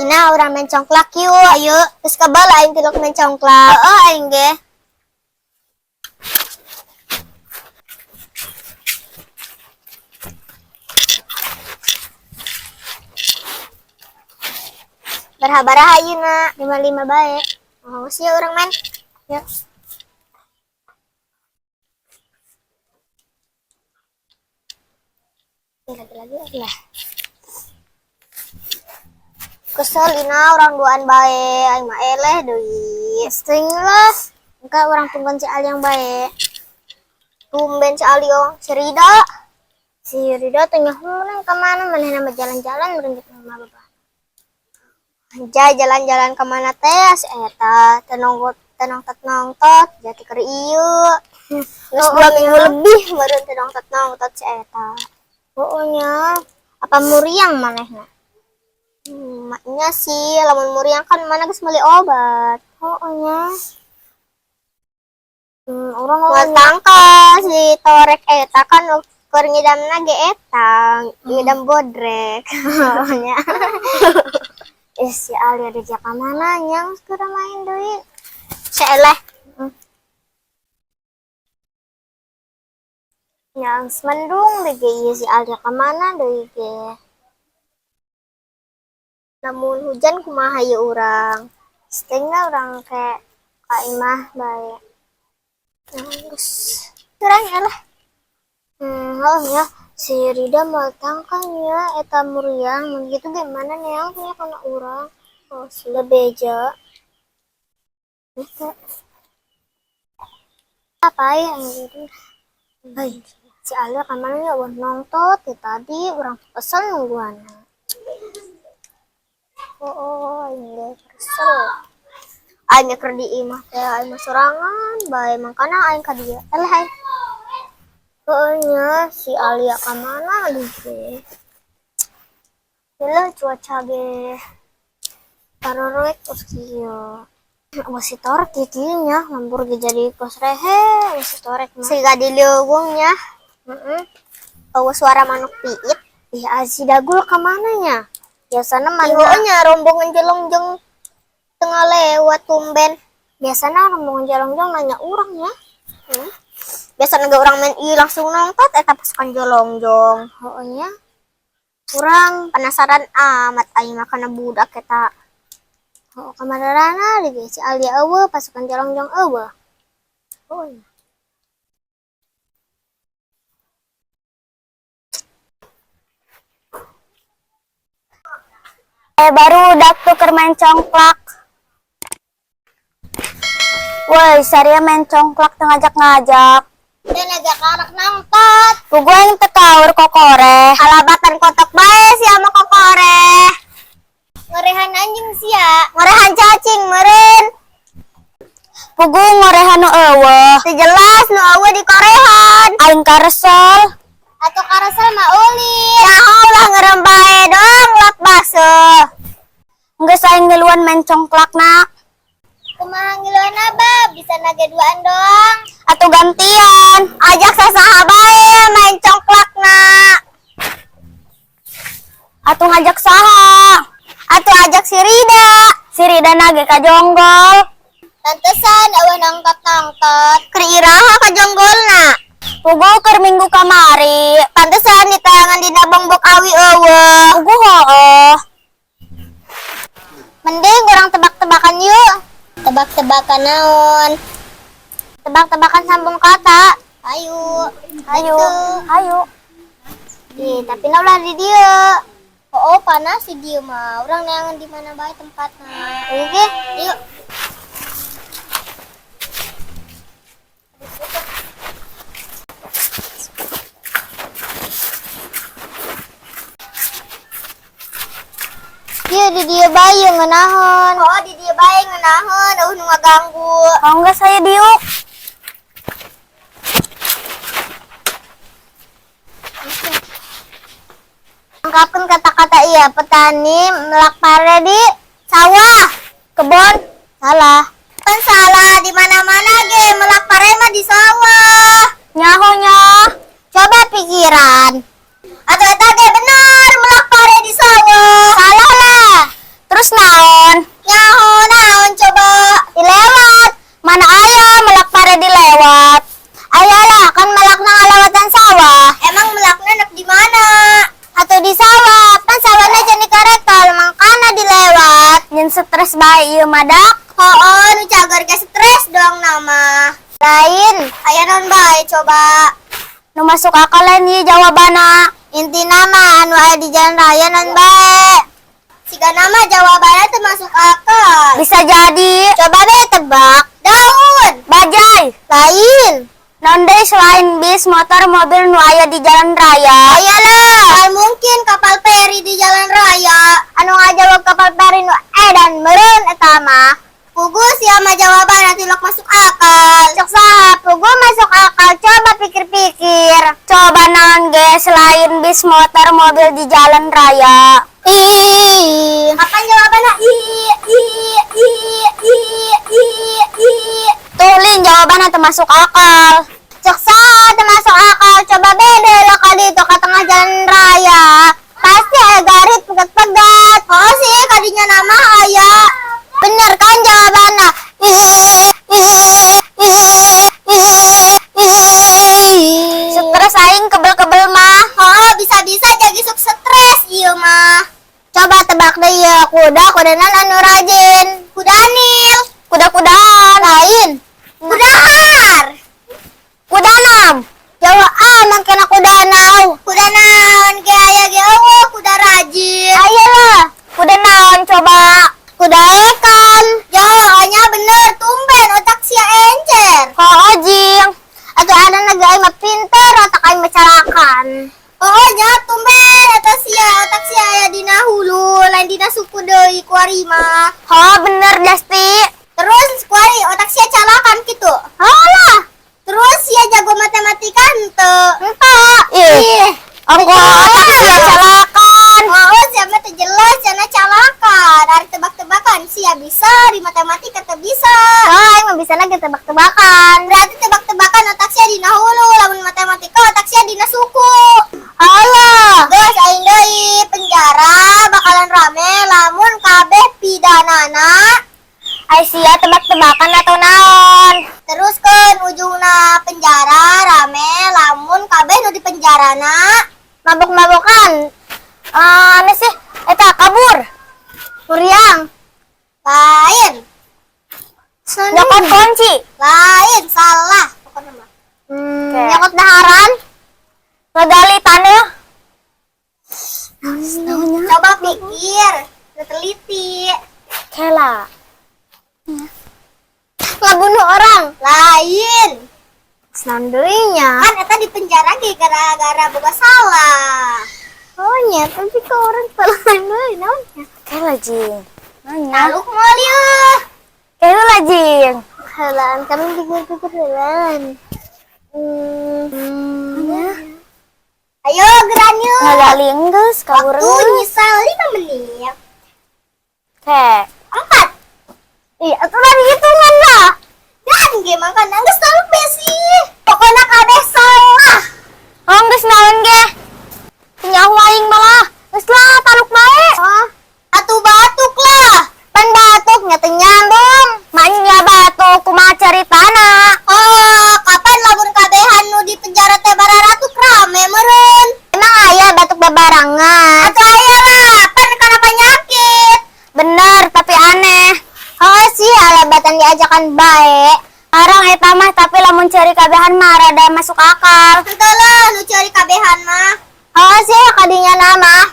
Ina orang main congklak yuk. Ayo, terus kabal aing tilok main congklak. Aing ge. Baraha-baraha ayeuna 55 bae. Oh, sih orang main. Yuk. Lagi lah. Kesel Ina orang duaan bae, aing mah eleh deui. Sting lah. Engka orang tungguan si Ali yang bae. Tumben si Ali si Rida. Si Rida tanya nang ka mana manehna mah jalan-jalan merenjak mah bapak. Anjay jalan-jalan ke mana teh si eta tenong-nongtot jati keur ieu. Geus 2 minggu lebih meureun tenong-nongtot si eta. Pokoknya apa muriang manehna? Maknya sih lamun muriang kan mana geus meuli obat. Pokoknya orang tangka si torek eta kan keur ngidamna ge eta, ngidam bodrek. Pokoknya si Ali ada jaka mana nyang keur main deui. Saeleh. Nyang semendung deui ge si Ali ka mana deui ge. Namun hujan kumaha ye urang. Setengah orang kayak ka imah bae. Terus kurang ya lah. Oh ya, si Rida mau tangkanya eta muriang begitu gimana nih yang punya kana urang. Oh, sudah beja. Apa ya gitu. Hai, si Alia kamarnya udah nongtot ya tadi orang kesel nungguan. Ini kesel. Aing keur di imah teh aing sorangan bae mangkana aing ka dieu. Eleh. Pokoknya si Alia ka mana deui. Heula cuaca ge tarorek terus kieu. Masih torek ya kieunya, lembur ge jadi kos rehe, masih torek mah. Siga di liugungnya. Awas suara manuk piit. Ih, si Dagul ka mana nya? Biasana manuknya rombongan jelongjong tengah lewat tumben. Biasana rombongan jelongjong nanya urang ya. Biasana ge urang main ieu langsung nongtot eta pasukan jelongjong. Heunya. Urang penasaran amat aing mah kana budak eta. Oh, kamarana lagi si Alia eueuh pasukan jelongjong eueuh. Oh. Baru udah tuh main congklak. Woi, Saria main congklak teu ngajak-ngajak. Dan ngajak anak nangtot. Pugu aing teu kaur kokore. Halabatan kotok bae sia mah kokore. Ngorehan anjing sia. Ngorehan cacing meureun. Pugu ngorehan nu eueuh. Teu jelas nu eueuh di korehan. Aing karesel. Atuh karesel mah ulin. Saha ulah ngeureum bae dong lat baseuh. Geus aing ngiluan main congklak nak. Kumaha ngiluan abah? Bisa nage duaan doang. Atuh gantian. Ajak sasaha bae main congklak nak. Atuh ngajak saha? Atuh ajak si Rida. Si Rida nage ka jonggol. Pantesan eueuh nongtot-nongtot. Keur iraha ka jonggolna. Pugu keur minggu kamari. Pantesan ditayangan dina bongbok awi eueuh. Pugu heueuh. Mending orang tebak-tebakan yuk. Tebak-tebakan naon? Tebak-tebakan sambung kata. Ayo. Nih, tapi naulah di dieu. Oh, panas di dieu mah. Urang neangan di mana bae tempatna. Oke, yuk. Iya di dia bayi ngenahan. Oh di dia bayi ngenahan. Nu ngaganggu. Oh enggak saya diuk. Angkapkan kata-kata iya petani melak pare di sawah kebon. Salah. Kan salah di mana-mana ge melak pare mah di sawah. Nyahonya. Coba pikiran. Atau eta ge bener melak pare di sawah. Salah lah. Terus bae coba. Nu masuk akal nih jawabana. Inti nama anu aya di jalan raya nan bae. Siga nama jawabannya teu masuk akal. Bisa jadi. Coba deh tebak. Daun. Bajai. Lain. Naon deui selain bis, motor, mobil nu aya di jalan raya? Ayolah, mungkin kapal feri di jalan raya. Anu ngajawab kapal feri nu edan meureun eta mah. Pugu sia mah jawaban tilok masuk akal. Cok saha pugu masuk akal, coba pikir-pikir. Coba naon ge selain bis, motor, mobil di jalan raya? Kapan jawabannya? Tuh Lin, jawabannya termasuk akal. Cok saha termasuk akal. Coba beda lokal itu ke tengah jalan raya. Pasti aya garit pegat-pegat. Oh sih kadinya nama aya. Bener kan jawabannya? Stres aing kebel-kebel mah. Oh bisa-bisa jadi suk stres ieu mah. Coba tebak deh ya kuda-kudanan anu rajin. Kudanil. Kuda-kudaan. Lain. Kudahar. Kudanam. Jawa aman kena kuda naon. Kuda naon ge aya ge eueuh kuda rajin. Ayolah. Kuda naon coba? Kuda ekan. Jawabannya bener tumben otak sia encer. Oh jing. Atuh ada lagi aing mah pinter otak aing macarakan. Oh nya tumben eta sia otak sia aya dina hulu lain dina suku deui kuari mah. Oh bener Dasti. Terus kuari otak sia calakan gitu. Halah. Terus sia jago matematika henteu. Entah. Ih. Angko otak sia calakan. Oh, siapa teh jelas cenah calakan. Ari tebak-tebakan sia bisa, di matematika teu bisa. Oh, emang bisa lagi tebak-tebakan. Berarti tebak-tebakan otak sia dina hulu, lamun matematika otak sia dina suku. Allah. Geus aing deui penjara bakalan rame lamun kabeh pidanana. Ai sia tebak-tebakan atau naon? Terus kan ujungna penjara rame lamun kabeh nu di penjarana Mabok-mabokan. Anu sih eta kabur. Muriang. Lain. Nyokot kunci. Lain, salah. Pokoknya mah. Nyokot daharan. Ngegali taneuh. Coba pikir, teliti. Kela. Ngebunuh orang. Lain. Sanduinya. Kan eta di penjara ge gara-gara boga salah. Oh nya, tapi ke orang salah deui naonnya. Kela jing. Nanya. Naluk moal yeuh. Kela lah jing. Halaan kami pikir-pikir halaan. Ayo geran yeuh. Ngegali geus kabur. Waktu nyesal 5 menit. Oke. 4. Iya, atuh tadi hitungan lah. Dan ge makan geus taluk besi. Pokona kabeh salah. Oh, geus naon ge? Nyawa aing malah. Geus lah taluk bae. Oh, atuh batuk lah. Pan batuk nya teu nyambung. Manya batuk kumaha caritana? Oh, kapan lamun kabehan nu di penjara teh bararatuk rame meureun. Emang aya batuk babarangan? Atuh aya lah, pan kana penyakit. Bener, tapi aneh. Oh, sih alabatan diajakan bae. Arang eta mah tapi lamun cari kabehan mah rada masuk akal. Henteu lah nu cari kabehan mah. Oh sih kadinya nama